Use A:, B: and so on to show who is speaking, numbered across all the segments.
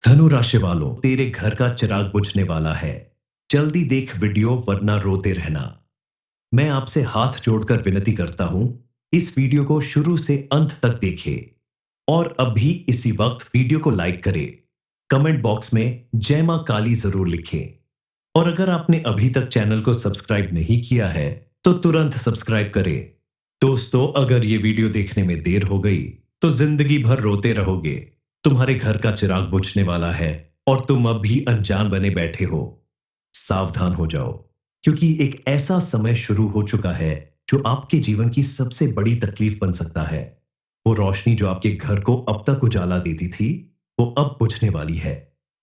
A: धनु राशि वालों, तेरे घर का चिराग बुझने वाला है। जल्दी देख वीडियो वरना रोते रहना। मैं आपसे हाथ जोड़कर विनती करता हूं, इस वीडियो को शुरू से अंत तक देखें और अभी इसी वक्त वीडियो को लाइक करें। कमेंट बॉक्स में जय मां काली जरूर लिखें। और अगर आपने अभी तक चैनल को सब्सक्राइब नहीं किया है तो तुरंत सब्सक्राइब करें। दोस्तों, अगर ये वीडियो देखने में देर हो गई तो जिंदगी भर रोते रहोगे। तुम्हारे घर का चिराग बुझने वाला है और तुम अब भी अनजान बने बैठे हो। सावधान हो जाओ, क्योंकि एक ऐसा समय शुरू हो चुका है जो आपके जीवन की सबसे बड़ी तकलीफ बन सकता है। वो रोशनी जो आपके घर को अब तक उजाला देती थी, वो अब बुझने वाली है।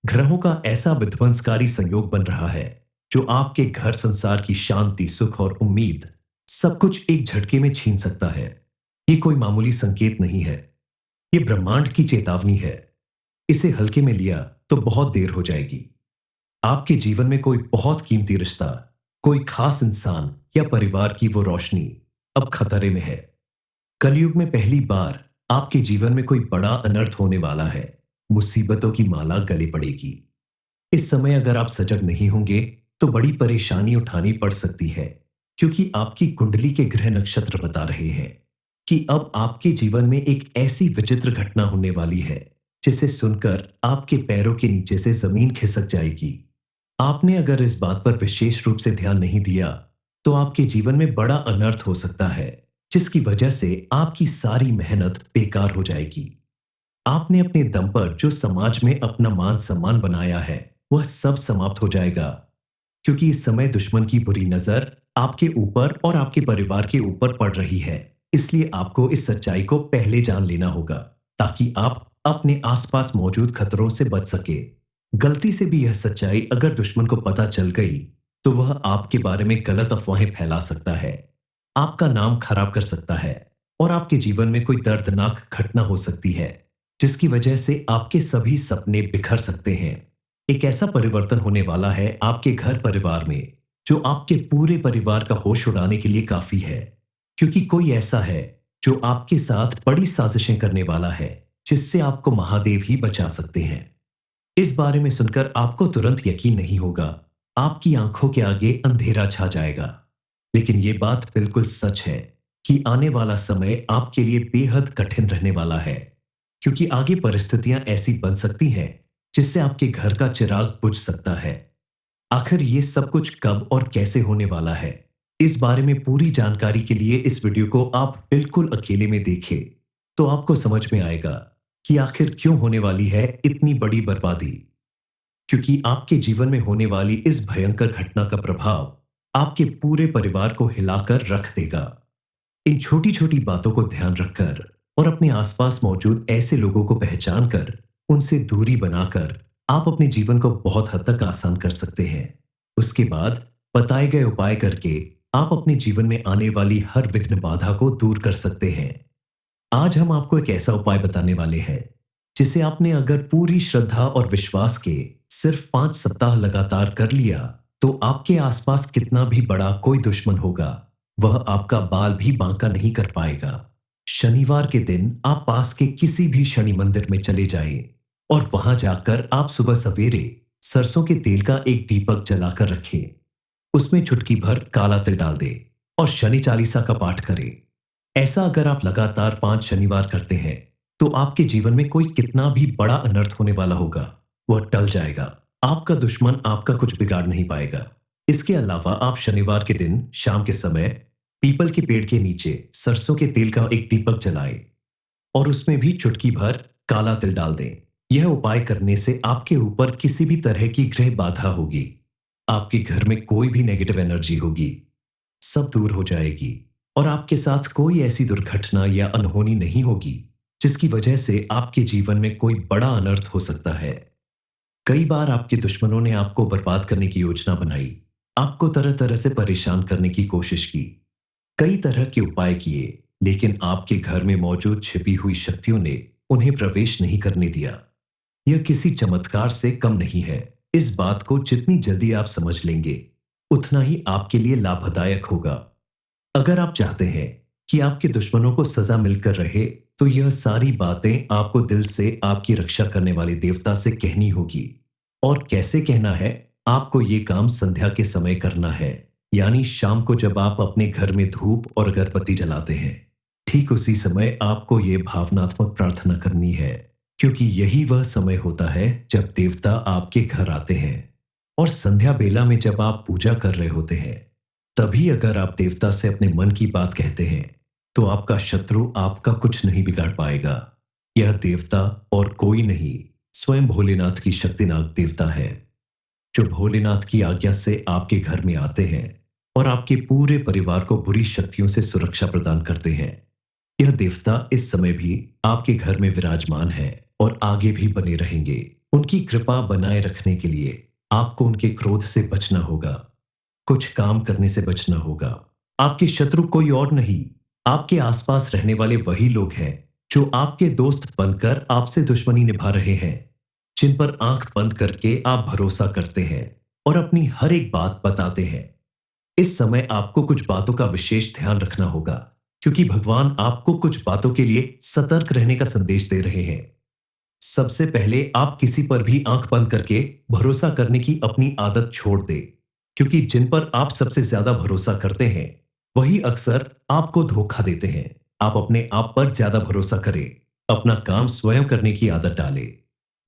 A: ग्रहों का ऐसा विध्वंसकारी संयोग बन रहा है जो आपके घर संसार की शांति, सुख और उम्मीद सब कुछ एक झटके में छीन सकता है। ये कोई मामूली संकेत नहीं है, ये ब्रह्मांड की चेतावनी है। इसे हल्के में लिया तो बहुत देर हो जाएगी। आपके जीवन में कोई बहुत कीमती रिश्ता, कोई खास इंसान या परिवार की वो रोशनी अब खतरे में है। कलयुग में पहली बार आपके जीवन में कोई बड़ा अनर्थ होने वाला है। मुसीबतों की माला गले पड़ेगी। इस समय अगर आप सजग नहीं होंगे तो बड़ी परेशानी उठानी पड़ सकती है, क्योंकि आपकी कुंडली के ग्रह नक्षत्र बता रहे हैं कि अब आपके जीवन में एक ऐसी विचित्र घटना होने वाली है जिसे सुनकर आपके पैरों के नीचे से जमीन खिसक जाएगी। आपने अगर इस बात पर विशेष रूप से ध्यान नहीं दिया तो आपके जीवन में बड़ा अनर्थ हो सकता है, जिसकी वजह से आपकी सारी मेहनत बेकार हो जाएगी। आपने अपने दम पर जो समाज में अपना मान सम्मान बनाया है, वह सब समाप्त हो जाएगा, क्योंकि इस समय दुश्मन की बुरी नजर आपके ऊपर और आपके परिवार के ऊपर पड़ रही है। इसलिए आपको इस सच्चाई को पहले जान लेना होगा, ताकि आप अपने आसपास मौजूद खतरों से बच सके। गलती से भी यह सच्चाई अगर दुश्मन को पता चल गई तो वह आपके बारे में गलत अफवाहें फैला सकता है, आपका नाम खराब कर सकता है और आपके जीवन में कोई दर्दनाक घटना हो सकती है, जिसकी वजह से आपके सभी सपने बिखर सकते हैं। एक ऐसा परिवर्तन होने वाला है आपके घर परिवार में जो आपके पूरे परिवार का होश उड़ाने के लिए काफी है, क्योंकि कोई ऐसा है जो आपके साथ बड़ी साजिशें करने वाला है, जिससे आपको महादेव ही बचा सकते हैं। इस बारे में सुनकर आपको तुरंत यकीन नहीं होगा, आपकी आंखों के आगे अंधेरा छा जाएगा। लेकिन यह बात बिल्कुल सच है कि आने वाला समय आपके लिए बेहद कठिन रहने वाला है, क्योंकि आगे परिस्थितियां ऐसी बन सकती हैं जिससे आपके घर का चिराग बुझ सकता है। आखिर ये सब कुछ कब और कैसे होने वाला है, इस बारे में पूरी जानकारी के लिए इस वीडियो को आप बिल्कुल अकेले में देखें, तो आपको समझ में आएगा कि आखिर क्यों होने वाली है इतनी बड़ी बर्बादी। क्योंकि आपके जीवन में होने वाली इस भयंकर घटना का प्रभाव आपके पूरे परिवार को हिलाकर रख देगा। इन छोटी छोटी बातों को ध्यान रखकर और अपने आसपास मौजूद ऐसे लोगों को पहचान कर उनसे दूरी बनाकर आप अपने जीवन को बहुत हद तक आसान कर सकते हैं। उसके बाद बताए गए उपाय करके आप अपने जीवन में आने वाली हर विघ्न बाधा को दूर कर सकते हैं। आज हम आपको एक ऐसा उपाय बताने वाले हैं जिसे आपने अगर पूरी श्रद्धा और विश्वास के सिर्फ 5 सप्ताह लगातार कर लिया तो आपके आसपास कितना भी बड़ा कोई दुश्मन होगा, वह आपका बाल भी बांका नहीं कर पाएगा। शनिवार के दिन आप पास के किसी भी शनि मंदिर में चले जाएं और वहां जाकर आप सुबह सवेरे सरसों के तेल का एक दीपक जलाकर रखें। उसमें चुटकी भर काला तिल डाल दें और शनि चालीसा का पाठ करें। ऐसा अगर आप लगातार 5 शनिवार करते हैं तो आपके जीवन में कोई कितना भी बड़ा अनर्थ होने वाला होगा, वह टल जाएगा। आपका दुश्मन आपका कुछ बिगाड़ नहीं पाएगा। इसके अलावा आप शनिवार के दिन शाम के समय पीपल के पेड़ के नीचे सरसों के तेल का एक दीपक जलाएं और उसमें भी चुटकी भर काला तिल डाल दें। यह उपाय करने से आपके ऊपर किसी भी तरह की ग्रह बाधा होगी, आपके घर में कोई भी नेगेटिव एनर्जी होगी, सब दूर हो जाएगी और आपके साथ कोई ऐसी दुर्घटना या अनहोनी नहीं होगी जिसकी वजह से आपके जीवन में कोई बड़ा अनर्थ हो सकता है। कई बार आपके दुश्मनों ने आपको बर्बाद करने की योजना बनाई, आपको तरह तरह से परेशान करने की कोशिश की, कई तरह के उपाय किए, लेकिन आपके घर में मौजूद छिपी हुई शक्तियों ने उन्हें प्रवेश नहीं करने दिया। यह किसी चमत्कार से कम नहीं है। इस बात को जितनी जल्दी आप समझ लेंगे उतना ही आपके लिए लाभदायक होगा। अगर आप चाहते हैं कि आपके दुश्मनों को सजा मिलकर रहे तो यह सारी बातें आपको दिल से आपकी रक्षा करने वाले देवता से कहनी होगी। और कैसे कहना है? आपको ये काम संध्या के समय करना है, यानी शाम को जब आप अपने घर में धूप और अगरबत्ती जलाते हैं, ठीक उसी समय आपको ये भावनात्मक प्रार्थना करनी है, क्योंकि यही वह समय होता है जब देवता आपके घर आते हैं। और संध्या बेला में जब आप पूजा कर रहे होते हैं, तभी अगर आप देवता से अपने मन की बात कहते हैं, तो आपका शत्रु आपका कुछ नहीं बिगाड़ पाएगा। यह देवता और कोई नहीं, स्वयं भोलेनाथ की शक्तिनाग देवता है, जो भोलेनाथ की आज्ञा से आपके घर में आते हैं और आपके पूरे परिवार को बुरी शक्तियों से सुरक्षा प्रदान करते हैं। यह देवता इस समय भी आपके घर में विराजमान है और आगे भी बने रहेंगे। उनकी कृपा बनाए रखने के लिए आपको उनके क्रोध से बचना होगा, कुछ काम करने से बचना होगा। आपके शत्रु कोई और नहीं, आपके आसपास रहने वाले वही लोग हैं जो आपके दोस्त बनकर आपसे दुश्मनी निभा रहे हैं, जिन पर आंख बंद करके आप भरोसा करते हैं और अपनी हर एक बात बताते हैं। इस समय आपको कुछ बातों का विशेष ध्यान रखना होगा, क्योंकि भगवान आपको कुछ बातों के लिए सतर्क रहने का संदेश दे रहे हैं। सबसे पहले आप किसी पर भी आंख बंद करके भरोसा करने की अपनी आदत छोड़ दें, क्योंकि जिन पर आप सबसे ज्यादा भरोसा करते हैं, वही अक्सर आपको धोखा देते हैं। आप अपने आप पर ज्यादा भरोसा करें, अपना काम स्वयं करने की आदत डालें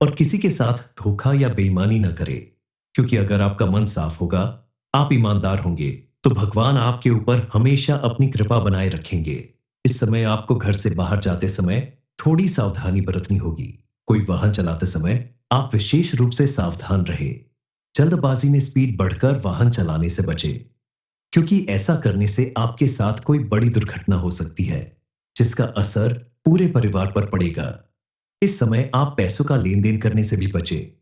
A: और किसी के साथ धोखा या बेईमानी न करें, क्योंकि अगर आपका मन साफ होगा, आप ईमानदार होंगे, तो भगवान आपके ऊपर हमेशा अपनी कृपा बनाए रखेंगे। इस समय आपको घर से बाहर जाते समय थोड़ी सावधानी बरतनी होगी। कोई वाहन चलाते समय आप विशेष रूप से सावधान रहे। जल्दबाजी में स्पीड बढ़कर वाहन चलाने से बचे, क्योंकि ऐसा करने से आपके साथ कोई बड़ी दुर्घटना हो सकती है, जिसका असर पूरे परिवार पर पड़ेगा। इस समय आप पैसों का लेन देन करने से भी बचे,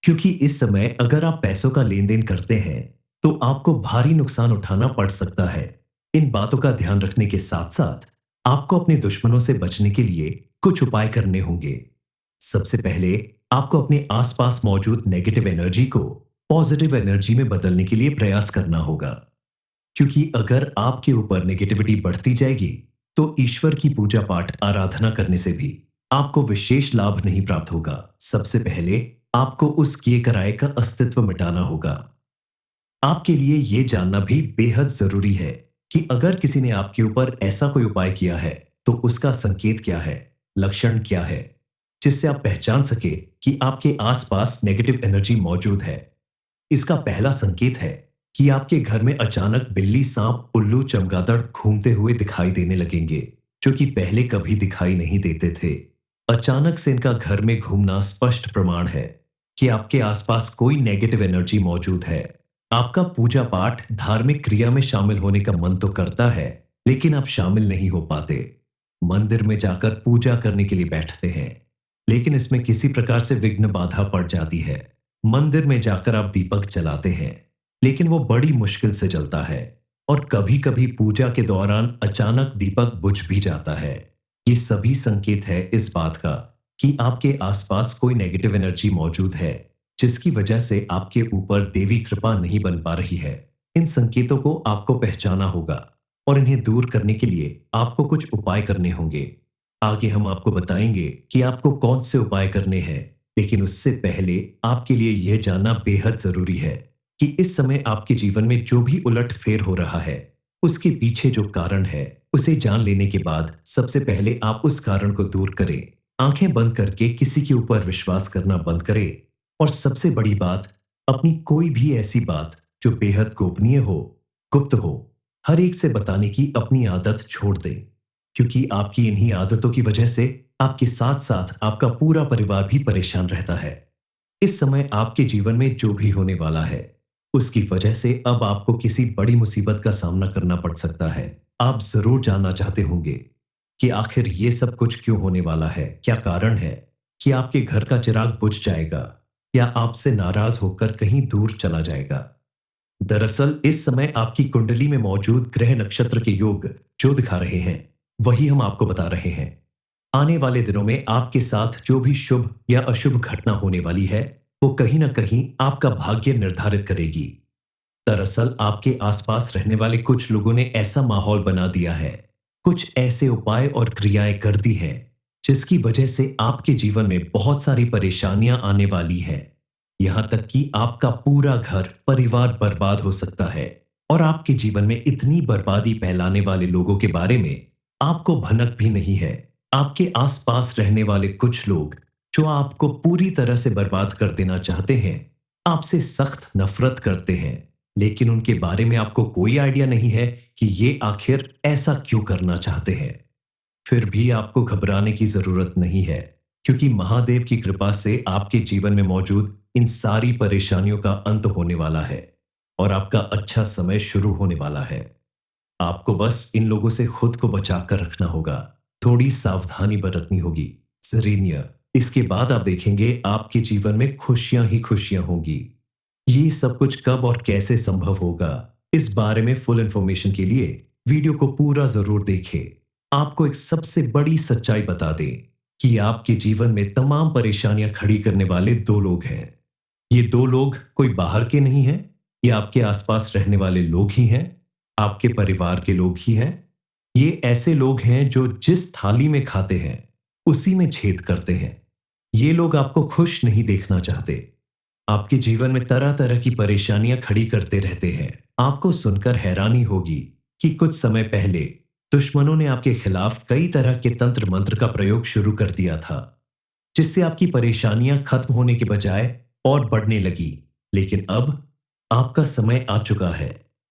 A: क्योंकि इस समय अगर आप पैसों का लेन देन करते हैं, तो आपको भारी नुकसान उठाना पड़ सकता है। इन बातों का ध्यान रखने के साथ साथ आपको अपने दुश्मनों से बचने के लिए कुछ उपाय करने होंगे। सबसे पहले आपको अपने आसपास मौजूद नेगेटिव एनर्जी को पॉजिटिव एनर्जी में बदलने के लिए प्रयास करना होगा, क्योंकि अगर आपके ऊपर नेगेटिविटी बढ़ती जाएगी, तो ईश्वर की पूजा पाठ आराधना करने से भी आपको विशेष लाभ नहीं प्राप्त होगा। सबसे पहले आपको उस किए कराए का अस्तित्व मिटाना होगा। आपके लिए यह जानना भी बेहद जरूरी है कि अगर किसी ने आपके ऊपर ऐसा कोई उपाय किया है, तो उसका संकेत क्या है, लक्षण क्या है, जिससे आप पहचान सके कि आपके आसपास नेगेटिव एनर्जी मौजूद है। इसका पहला संकेत है कि आपके घर में अचानक बिल्ली, सांप, उल्लू, चमगादड़ घूमते हुए दिखाई देने लगेंगे, जो कि पहले कभी दिखाई नहीं देते थे। अचानक से इनका घर में घूमना स्पष्ट प्रमाण है कि आपके आसपास कोई नेगेटिव एनर्जी मौजूद है। आपका पूजा पाठ, धार्मिक क्रिया में शामिल होने का मन तो करता है, लेकिन आप शामिल नहीं हो पाते। मंदिर में जाकर पूजा करने के लिए बैठते हैं, लेकिन इसमें किसी प्रकार से विघ्न बाधा पड़ जाती है। मंदिर में जाकर आप दीपक जलाते हैं, लेकिन वो बड़ी मुश्किल से जलता है और कभी-कभी पूजा के दौरान अचानक दीपक बुझ भी जाता है। ये सभी संकेत है इस बात का कि आपके आसपास कोई नेगेटिव एनर्जी मौजूद है, जिसकी वजह से आपके ऊपर देवी कृपा नहीं बन पा रही है। इन संकेतों को आपको पहचाना होगा और इन्हें दूर करने के लिए आपको कुछ उपाय करने होंगे। आगे हम आपको बताएंगे कि आपको कौन से उपाय करने हैं, लेकिन उससे पहले आपके लिए यह जानना बेहद जरूरी है कि इस समय आपके जीवन में जो भी उलटफेर हो रहा है, उसके पीछे जो कारण है, उसे जान लेने के बाद सबसे पहले आप उस कारण को दूर करें। आंखें बंद करके किसी के ऊपर विश्वास करना बंद करें और सबसे बड़ी बात, अपनी कोई भी ऐसी बात जो बेहद गोपनीय हो, गुप्त हो, हर एक से बताने की अपनी आदत छोड़ दें, क्योंकि आपकी इन्हीं आदतों की वजह से आपके साथ साथ आपका पूरा परिवार भी परेशान रहता है। इस समय आपके जीवन में जो भी होने वाला है, उसकी वजह से अब आपको किसी बड़ी मुसीबत का सामना करना पड़ सकता है। आप जरूर जानना चाहते होंगे कि आखिर ये सब कुछ क्यों होने वाला है, क्या कारण है कि आपके घर का चिराग बुझ जाएगा या आपसे नाराज होकर कहीं दूर चला जाएगा। दरअसल इस समय आपकी कुंडली में मौजूद ग्रह नक्षत्र के योग जो दिखा रहे हैं, वही हम आपको बता रहे हैं। आने वाले दिनों में आपके साथ जो भी शुभ या अशुभ घटना होने वाली है, वो कहीं ना कहीं आपका भाग्य निर्धारित करेगी। दरअसल आपके आसपास रहने वाले कुछ लोगों ने ऐसा माहौल बना दिया है कुछ ऐसे उपाय और क्रियाएं कर दी हैं जिसकी वजह से आपके जीवन में बहुत सारी परेशानियां आने वाली हैं। यहां तक कि आपका पूरा घर परिवार बर्बाद हो सकता है और आपके जीवन में इतनी बर्बादी फैलाने वाले लोगों के बारे में आपको भनक भी नहीं है। आपके आसपास रहने वाले कुछ लोग जो आपको पूरी तरह से बर्बाद कर देना चाहते हैं, आपसे सख्त नफरत करते हैं, लेकिन उनके बारे में आपको कोई आइडिया नहीं है कि ये आखिर ऐसा क्यों करना चाहते हैं। फिर भी आपको घबराने की जरूरत नहीं है, क्योंकि महादेव की कृपा से आपके जीवन में मौजूद इन सारी परेशानियों का अंत होने वाला है और आपका अच्छा समय शुरू होने वाला है। आपको बस इन लोगों से खुद को बचाकर रखना होगा, थोड़ी सावधानी बरतनी होगी। सेरेनिया, इसके बाद आप देखेंगे आपके जीवन में खुशियां ही खुशियां होंगी। ये सब कुछ कब और कैसे संभव होगा, इस बारे में फुल इंफॉर्मेशन के लिए वीडियो को पूरा जरूर देखें। आपको एक सबसे बड़ी सच्चाई बता दें कि आपके जीवन में तमाम परेशानियां खड़ी करने वाले दो लोग हैं। ये दो लोग कोई बाहर के नहीं हैं, ये आपके आसपास रहने वाले लोग ही हैं, आपके परिवार के लोग ही हैं। ये ऐसे लोग हैं जो जिस थाली में खाते हैं उसी में छेद करते हैं। ये लोग आपको खुश नहीं देखना चाहते, आपके जीवन में तरह तरह की परेशानियां खड़ी करते रहते हैं। आपको सुनकर हैरानी होगी कि कुछ समय पहले दुश्मनों ने आपके खिलाफ कई तरह के तंत्र मंत्र का प्रयोग शुरू कर दिया था, जिससे आपकी परेशानियां खत्म होने के बजाय और बढ़ने लगी। लेकिन अब आपका समय आ चुका है।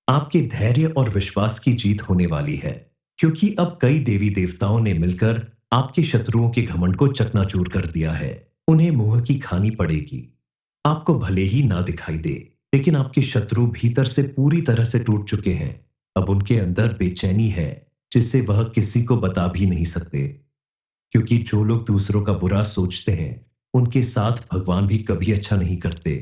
A: आपके धैर्य और विश्वास की जीत होने वाली है, क्योंकि अब कई देवी देवताओं ने मिलकर आपके शत्रुओं के घमंड को चकनाचूर कर दिया है। उन्हें मुंह की खानी पड़ेगी। आपको भले ही ना दिखाई दे, लेकिन आपके शत्रु भीतर से पूरी तरह से टूट चुके हैं। अब उनके अंदर बेचैनी है जिससे वह किसी को बता भी नहीं सकते, क्योंकि जो लोग दूसरों का बुरा सोचते हैं उनके साथ भगवान भी कभी अच्छा नहीं करते।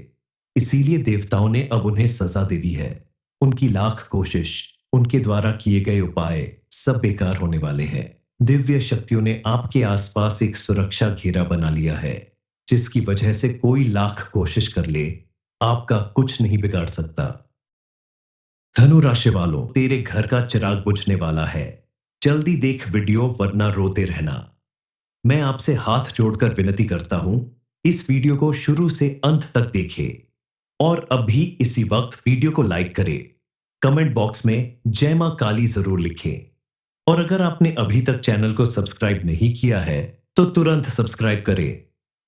A: इसीलिए देवताओं ने अब उन्हें सजा दे दी है। उनकी लाख कोशिश, उनके द्वारा किए गए उपाय सब बेकार होने वाले हैं। दिव्य शक्तियों ने आपके आसपास एक सुरक्षा घेरा बना लिया है, जिसकी वजह से कोई लाख कोशिश कर ले, आपका कुछ नहीं बिगाड़ सकता। धनु राशि वालों, तेरे घर का चिराग बुझने वाला है। जल्दी देख वीडियो वरना रोते रहना। मैं आपसे हाथ जोड़कर विनती करता हूं, इस वीडियो को शुरू से अंत तक देखें और अभी इसी वक्त वीडियो को लाइक करें। कमेंट बॉक्स में जय मां काली जरूर लिखें और अगर आपने अभी तक चैनल को सब्सक्राइब नहीं किया है तो तुरंत सब्सक्राइब करें।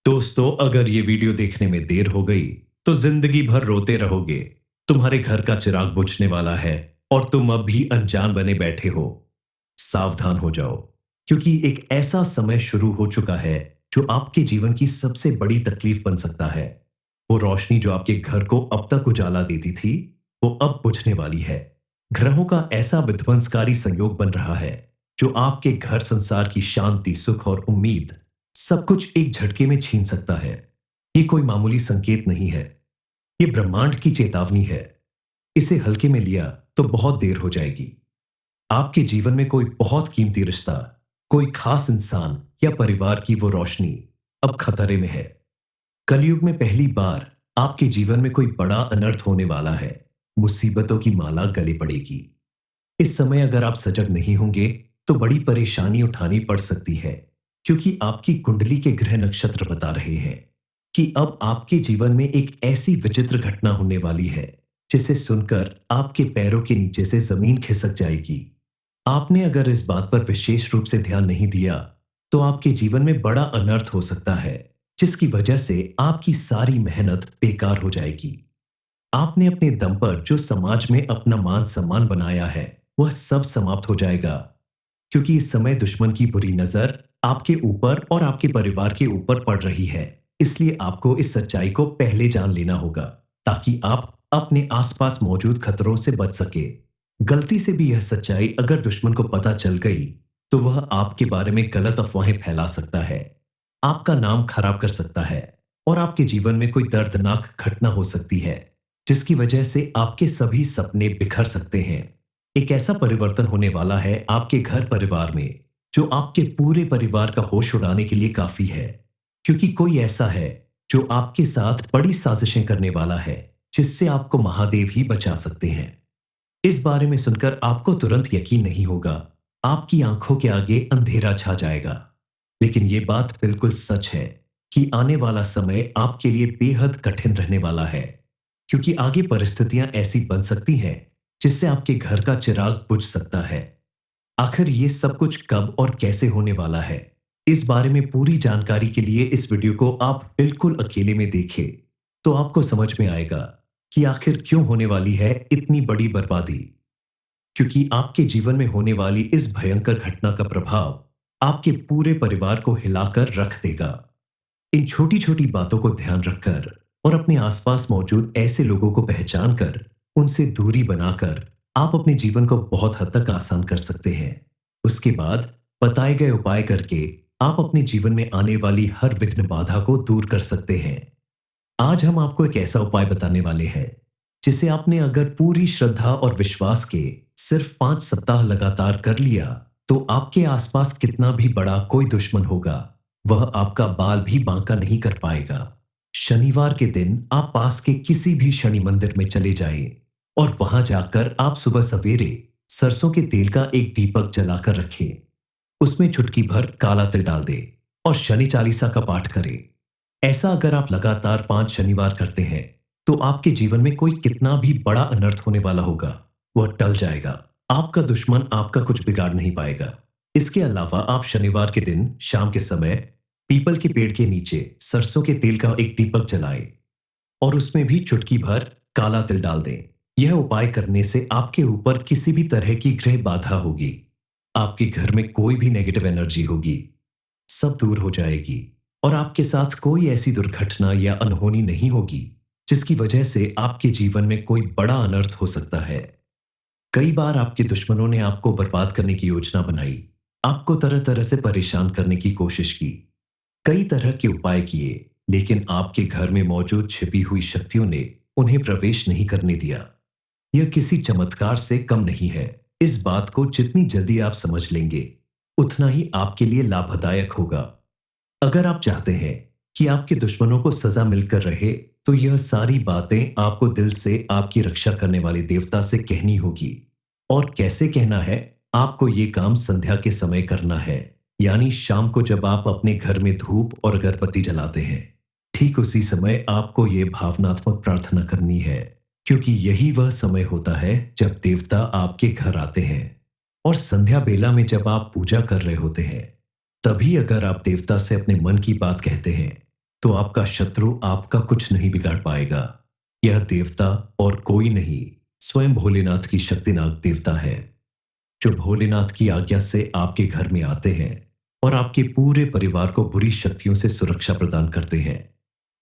A: दोस्तों, अगर ये वीडियो देखने में देर हो गई तो जिंदगी भर रोते रहोगे। तुम्हारे घर का चिराग बुझने वाला है और तुम अब भी अनजान बने बैठे हो। सावधान हो जाओ, क्योंकि एक ऐसा समय शुरू हो चुका है जो आपके जीवन की सबसे बड़ी तकलीफ बन सकता है। वो रोशनी जो आपके घर को अब तक उजाला देती थी, वो अब बुझने वाली है। ग्रहों का ऐसा विध्वंसकारी संयोग बन रहा है जो आपके घर संसार की शांति, सुख और उम्मीद सब कुछ एक झटके में छीन सकता है। ये कोई मामूली संकेत नहीं है, ये ब्रह्मांड की चेतावनी है। इसे हल्के में लिया तो बहुत देर हो जाएगी। आपके जीवन में कोई बहुत कीमती रिश्ता, कोई खास इंसान या परिवार की वो रोशनी अब खतरे में है। कलयुग में पहली बार आपके जीवन में कोई बड़ा अनर्थ होने वाला है। मुसीबतों की माला गले पड़ेगी। इस समय अगर आप सजग नहीं होंगे तो बड़ी परेशानी उठानी पड़ सकती है, क्योंकि आपकी कुंडली के ग्रह नक्षत्र बता रहे हैं कि अब आपके जीवन में एक ऐसी विचित्र घटना होने वाली है जिसे सुनकर आपके पैरों के नीचे से जमीन खिसक जाएगी। आपने अगर इस बात पर विशेष रूप से ध्यान नहीं दिया तो आपके जीवन में बड़ा अनर्थ हो सकता है, जिसकी वजह से आपकी सारी मेहनत बेकार हो जाएगी। आपने अपने दम पर जो समाज में अपना मान सम्मान बनाया है वह सब समाप्त हो जाएगा, क्योंकि इस समय दुश्मन की बुरी नजर आपके ऊपर और आपके परिवार के ऊपर पड़ रही है। इसलिए आपको इस सच्चाई को पहले जान लेना होगा, ताकि आप अपने आसपास मौजूद खतरों से बच सके। गलती से भी यह सच्चाई अगर दुश्मन को पता चल गई तो वह आपके बारे में गलत अफवाहें फैला सकता है, आपका नाम खराब कर सकता है और आपके जीवन में कोई दर्दनाक घटना हो सकती है, जिसकी वजह से आपके सभी सपने बिखर सकते हैं। एक ऐसा परिवर्तन होने वाला है आपके घर परिवार में जो आपके पूरे परिवार का होश उड़ाने के लिए काफी है, क्योंकि कोई ऐसा है जो आपके साथ बड़ी साजिशें करने वाला है, जिससे आपको महादेव ही बचा सकते हैं। इस बारे में सुनकर आपको तुरंत यकीन नहीं होगा, आपकी आंखों के आगे अंधेरा छा जाएगा। लेकिन ये बात बिल्कुल सच है कि आने वाला समय आपके लिए बेहद कठिन रहने वाला है, क्योंकि आगे परिस्थितियां ऐसी बन सकती हैं जिससे आपके घर का चिराग बुझ सकता है। आखिर ये सब कुछ कब और कैसे होने वाला है, इस बारे में पूरी जानकारी के लिए इस वीडियो को आप बिल्कुल अकेले में देखें, तो आपको समझ में आएगा कि आखिर क्यों होने वाली है इतनी बड़ी बर्बादी। क्योंकि आपके जीवन में होने वाली इस भयंकर घटना का प्रभाव आपके पूरे परिवार को हिलाकर रख देगा। इन छोटी छोटी बातों को ध्यान रखकर और अपने आसपास मौजूद ऐसे लोगों को पहचान कर उनसे दूरी बनाकर आप अपने जीवन को बहुत हद तक आसान कर सकते हैं। उसके बाद बताए गए उपाय करके आप अपने जीवन में आने वाली हर विघ्न बाधा को दूर कर सकते हैं। आज हम आपको एक ऐसा उपाय बताने वाले हैं जिसे आपने अगर पूरी श्रद्धा और विश्वास के सिर्फ 5 सप्ताह लगातार कर लिया, तो आपके आसपास कितना भी बड़ा कोई दुश्मन होगा, वह आपका बाल भी बांका नहीं कर पाएगा। शनिवार के दिन आप पास के किसी भी शनि मंदिर में चले जाएं और वहां जाकर आप सुबह सवेरे सरसों के तेल का एक दीपक जलाकर रखें। उसमें चुटकी भर काला तिल डाल दें और शनि चालीसा का पाठ करें। ऐसा अगर आप लगातार 5 शनिवार करते हैं, तो आपके जीवन में कोई कितना भी बड़ा अनर्थ होने वाला होगा, वह टल जाएगा। आपका दुश्मन आपका कुछ बिगाड़ नहीं पाएगा। इसके अलावा आप शनिवार के दिन शाम के समय पीपल के पेड़ के नीचे सरसों के तेल का एक दीपक जलाएं और उसमें भी चुटकी भर काला तिल डाल दें। यह उपाय करने से आपके ऊपर किसी भी तरह की ग्रह बाधा होगी, आपके घर में कोई भी नेगेटिव एनर्जी होगी, सब दूर हो जाएगी और आपके साथ कोई ऐसी दुर्घटना या अनहोनी नहीं होगी जिसकी वजह से आपके जीवन में कोई बड़ा अनर्थ हो सकता है। कई बार आपके दुश्मनों ने आपको बर्बाद करने की योजना बनाई, आपको तरह तरह से परेशान करने की कोशिश की, कई तरह के उपाय किए, लेकिन आपके घर में मौजूद छिपी हुई शक्तियों ने उन्हें प्रवेश नहीं करने दिया। यह किसी चमत्कार से कम नहीं है। इस बात को जितनी जल्दी आप समझ लेंगे, उतना ही आपके लिए लाभदायक होगा। अगर आप चाहते हैं कि आपके दुश्मनों को सजा मिलकर रहे, तो यह सारी बातें आपको दिल से आपकी रक्षा करने वाले देवता से कहनी होगी। और कैसे कहना है, आपको ये काम संध्या के समय करना है, यानी शाम को जब आप अपने घर में धूप और अगरबत्ती जलाते हैं, ठीक उसी समय आपको ये भावनात्मक प्रार्थना करनी है, क्योंकि यही वह समय होता है जब देवता आपके घर आते हैं। और संध्या बेला में जब आप पूजा कर रहे होते हैं, तभी अगर आप देवता से अपने मन की बात कहते हैं, तो आपका शत्रु आपका कुछ नहीं बिगाड़ पाएगा। यह देवता और कोई नहीं, स्वयं भोलेनाथ की शक्तिनाग देवता है, जो भोलेनाथ की आज्ञा से आपके घर में आते हैं और आपके पूरे परिवार को बुरी शक्तियों से सुरक्षा प्रदान करते हैं।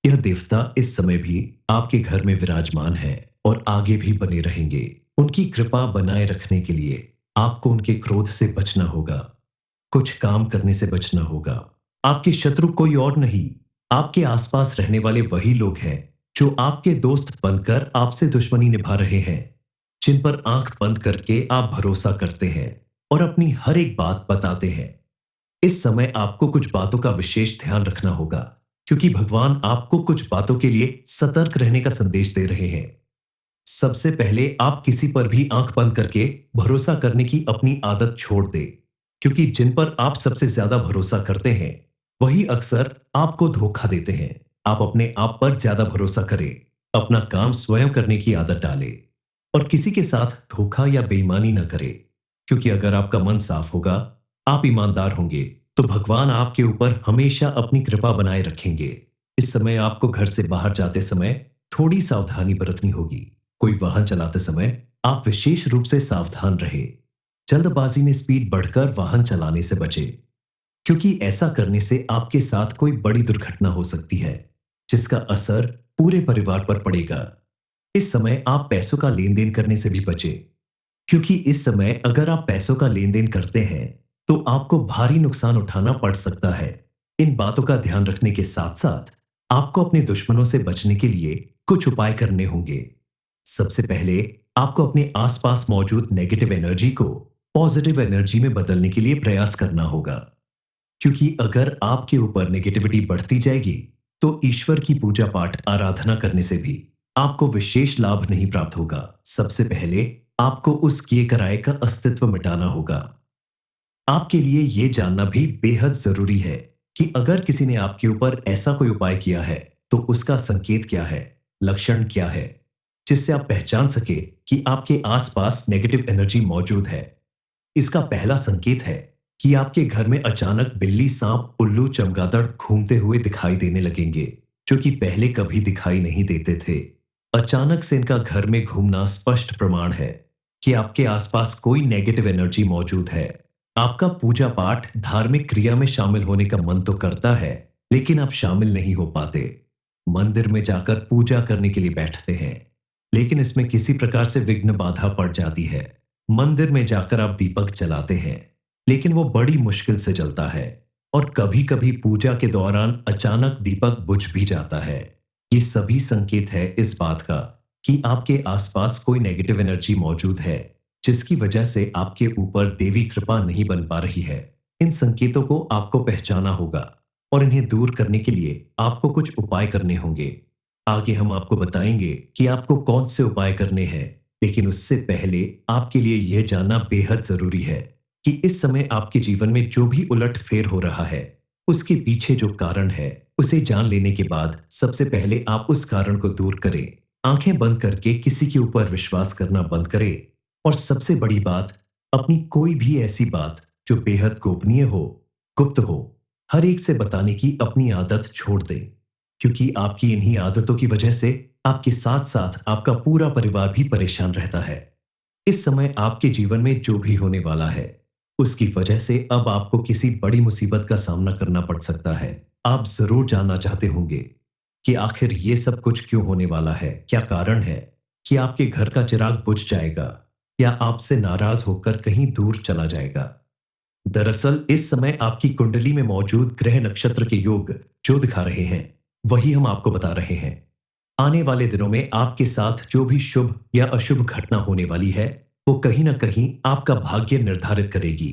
A: यह देवता इस समय भी आपके घर में विराजमान है और आगे भी बने रहेंगे। उनकी कृपा बनाए रखने के लिए आपको उनके क्रोध से बचना होगा, कुछ काम करने से बचना होगा। आपके शत्रु कोई और नहीं, आपके आसपास रहने वाले वही लोग हैं जो आपके दोस्त बनकर आपसे दुश्मनी निभा रहे हैं, जिन पर आंख बंद करके आप भरोसा करते हैं और अपनी हर एक बात बताते हैं। इस समय आपको कुछ बातों का विशेष ध्यान रखना होगा, क्योंकि भगवान आपको कुछ बातों के लिए सतर्क रहने का संदेश दे रहे हैं। सबसे पहले आप किसी पर भी आंख बंद करके भरोसा करने की अपनी आदत छोड़ दें, क्योंकि जिन पर आप सबसे ज्यादा भरोसा करते हैं, वही अक्सर आपको धोखा देते हैं। आप अपने आप पर ज्यादा भरोसा करें, अपना काम स्वयं करने की आदत डालें और किसी के साथ धोखा या बेईमानी न करें, क्योंकि अगर आपका मन साफ होगा, आप ईमानदार होंगे, तो भगवान आपके ऊपर हमेशा अपनी कृपा बनाए रखेंगे। इस समय आपको घर से बाहर जाते समय थोड़ी सावधानी बरतनी होगी। कोई वाहन चलाते समय आप विशेष रूप से सावधान रहे। जल्दबाजी में स्पीड बढ़कर वाहन चलाने से बचे, क्योंकि ऐसा करने से आपके साथ कोई बड़ी दुर्घटना हो सकती है, जिसका असर पूरे परिवार पर पड़ेगा। इस समय आप पैसों का लेन देन करने से भी बचे, क्योंकि इस समय अगर आप पैसों का लेन देन करते हैं, तो आपको भारी नुकसान उठाना पड़ सकता है। इन बातों का ध्यान रखने के साथ साथ आपको अपने दुश्मनों से बचने के लिए कुछ उपाय करने होंगे। सबसे पहले आपको अपने आसपास मौजूद नेगेटिव एनर्जी को पॉजिटिव एनर्जी में बदलने के लिए प्रयास करना होगा, क्योंकि अगर आपके ऊपर नेगेटिविटी बढ़ती जाएगी, तो ईश्वर की पूजा पाठ आराधना करने से भी आपको विशेष लाभ नहीं प्राप्त होगा। सबसे पहले आपको उस किए कराए का अस्तित्व मिटाना होगा। आपके लिए ये जानना भी बेहद जरूरी है कि अगर किसी ने आपके ऊपर ऐसा कोई उपाय किया है, तो उसका संकेत क्या है, लक्षण क्या है, जिससे आप पहचान सके कि आपके आसपास नेगेटिव एनर्जी मौजूद है। इसका पहला संकेत है कि आपके घर में अचानक बिल्ली, सांप, उल्लू, चमगादड़ घूमते हुए दिखाई देने लगेंगे, जो कि पहले कभी दिखाई नहीं देते थे। अचानक से इनका घर में घूमना स्पष्ट प्रमाण है कि आपके आसपास कोई नेगेटिव एनर्जी मौजूद है। आपका पूजा पाठ, धार्मिक क्रिया में शामिल होने का मन तो करता है, लेकिन आप शामिल नहीं हो पाते। मंदिर में जाकर पूजा करने के लिए बैठते हैं, लेकिन इसमें किसी प्रकार से विघ्न बाधा पड़ जाती है। मंदिर में जाकर आप दीपक जलाते हैं, लेकिन वो बड़ी मुश्किल से जलता है, और कभी-कभी पूजा के दौरान अचानक दीपक बुझ भी जाता है। ये सभी संकेत है इस बात का कि आपके आसपास कोई नेगेटिव एनर्जी मौजूद है, जिसकी वजह से आपके ऊपर देवी कृपा नहीं बन पा रही है। इन संकेतों को आपको पहचाना होगा, और इन्हें दूर करने के लिए आपको कुछ उपाय करने होंगे। आगे हम आपको बताएंगे कि आपको कौन से उपाय करने हैं, लेकिन उससे पहले आपके लिए यह जानना बेहद जरूरी है कि इस समय आपके जीवन में जो भी उलटफेर हो रहा है, उसके पीछे जो कारण है, उसे जान लेने के बाद सबसे पहले आप उस कारण को दूर करें। आंखें बंद करके किसी के ऊपर विश्वास करना बंद करें, और सबसे बड़ी बात, अपनी कोई भी ऐसी बात जो बेहद गोपनीय हो, गुप्त हो, हर एक से बताने की अपनी आदत छोड़ दें, क्योंकि आपकी इन्हीं आदतों की वजह से आपके साथ साथ आपका पूरा परिवार भी परेशान रहता है। इस समय आपके जीवन में जो भी होने वाला है, उसकी वजह से अब आपको किसी बड़ी मुसीबत का सामना करना पड़ सकता है। आप जरूर जानना चाहते होंगे कि आखिर ये सब कुछ क्यों होने वाला है, क्या कारण है कि आपके घर का चिराग बुझ जाएगा या आपसे नाराज होकर कहीं दूर चला जाएगा। दरअसल इस समय आपकी कुंडली में मौजूद ग्रह नक्षत्र के योग जो दिखा रहे हैं, वही हम आपको बता रहे हैं। आने वाले दिनों में आपके साथ जो भी शुभ या अशुभ घटना होने वाली है, वो कहीं ना कहीं आपका भाग्य निर्धारित करेगी।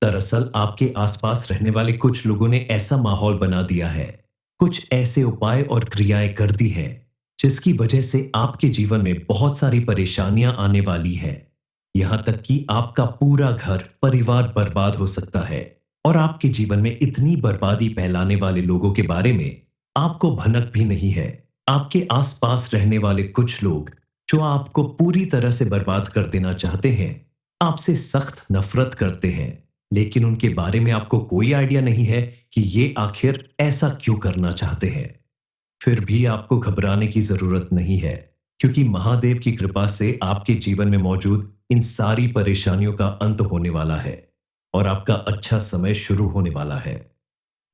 A: दरअसल आपके आसपास रहने वाले कुछ लोगों ने ऐसा माहौल बना दिया है, कुछ ऐसे उपाय और क्रियाएं कर दी हैं, जिसकी वजह से आपके जीवन में बहुत सारी परेशानियां आने वाली हैं। यहां तक कि आपका पूरा घर परिवार बर्बाद हो सकता है, और आपके जीवन में इतनी बर्बादी फैलाने वाले लोगों के बारे में आपको भनक भी नहीं है। आपके आसपास रहने वाले कुछ लोग जो आपको पूरी तरह से बर्बाद कर देना चाहते हैं, आपसे सख्त नफरत करते हैं, लेकिन उनके बारे में आपको कोई आइडिया नहीं है कि ये आखिर ऐसा क्यों करना चाहते हैं। फिर भी आपको घबराने की जरूरत नहीं है, क्योंकि महादेव की कृपा से आपके जीवन में मौजूद इन सारी परेशानियों का अंत होने वाला है, और आपका अच्छा समय शुरू होने वाला है।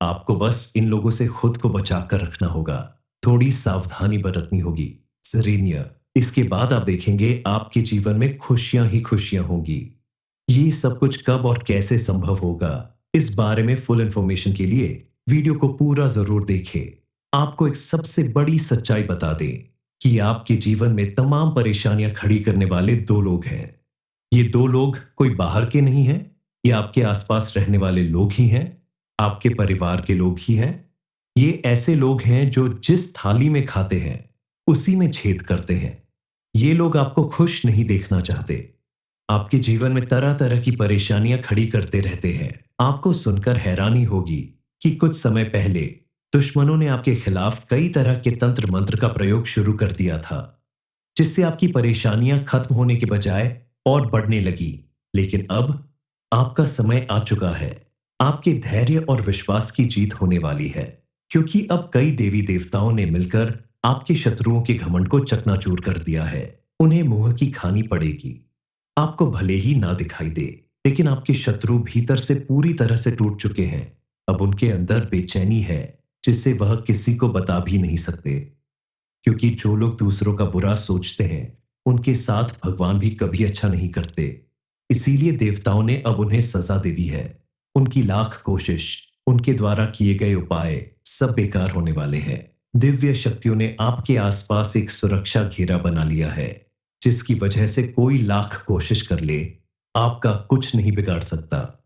A: आपको बस इन लोगों से खुद को बचाकर रखना होगा, थोड़ी सावधानी बरतनी होगी। जरीनिया, इसके बाद आप देखेंगे आपके जीवन में खुशियां ही खुशियां होंगी। ये सब कुछ कब और कैसे संभव होगा, इस बारे में फुल इंफॉर्मेशन के लिए वीडियो को पूरा जरूर देखें। आपको एक सबसे बड़ी सच्चाई बता दें कि आपके जीवन में तमाम परेशानियां खड़ी करने वाले दो लोग हैं। ये दो लोग कोई बाहर के नहीं हैं, ये आपके आसपास रहने वाले लोग ही हैं, आपके परिवार के लोग ही हैं। ये ऐसे लोग हैं जो जिस थाली में खाते हैं, उसी में छेद करते हैं। ये लोग आपको खुश नहीं देखना चाहते, आपके जीवन में तरह तरह की परेशानियां खड़ी करते रहते हैं। आपको सुनकर हैरानी होगी कि कुछ समय पहले दुश्मनों ने आपके खिलाफ कई तरह के तंत्र मंत्र का प्रयोग शुरू कर दिया था, जिससे आपकी परेशानियां खत्म होने के बजाय और बढ़ने लगी। लेकिन अब आपका समय आ चुका है, आपके धैर्य और विश्वास की जीत होने वाली है, क्योंकि अब कई देवी देवताओं ने मिलकर आपके शत्रुओं के घमंड को चकनाचूर कर दिया है। उन्हें मुंह की खानी पड़ेगी। आपको भले ही ना दिखाई दे, लेकिन आपके शत्रु भीतर से पूरी तरह से टूट चुके हैं। अब उनके अंदर बेचैनी है, जिसे वह किसी को बता भी नहीं सकते, क्योंकि जो लोग दूसरों का बुरा सोचते हैं, उनके साथ भगवान भी कभी अच्छा नहीं करते। इसीलिए देवताओं ने अब उन्हें सजा दे दी है। उनकी लाख कोशिश, उनके द्वारा किए गए उपाय सब बेकार होने वाले हैं। दिव्य शक्तियों ने आपके आसपास एक सुरक्षा घेरा बना लिया है, जिसकी वजह से कोई लाख कोशिश कर ले, आपका कुछ नहीं बिगाड़ सकता।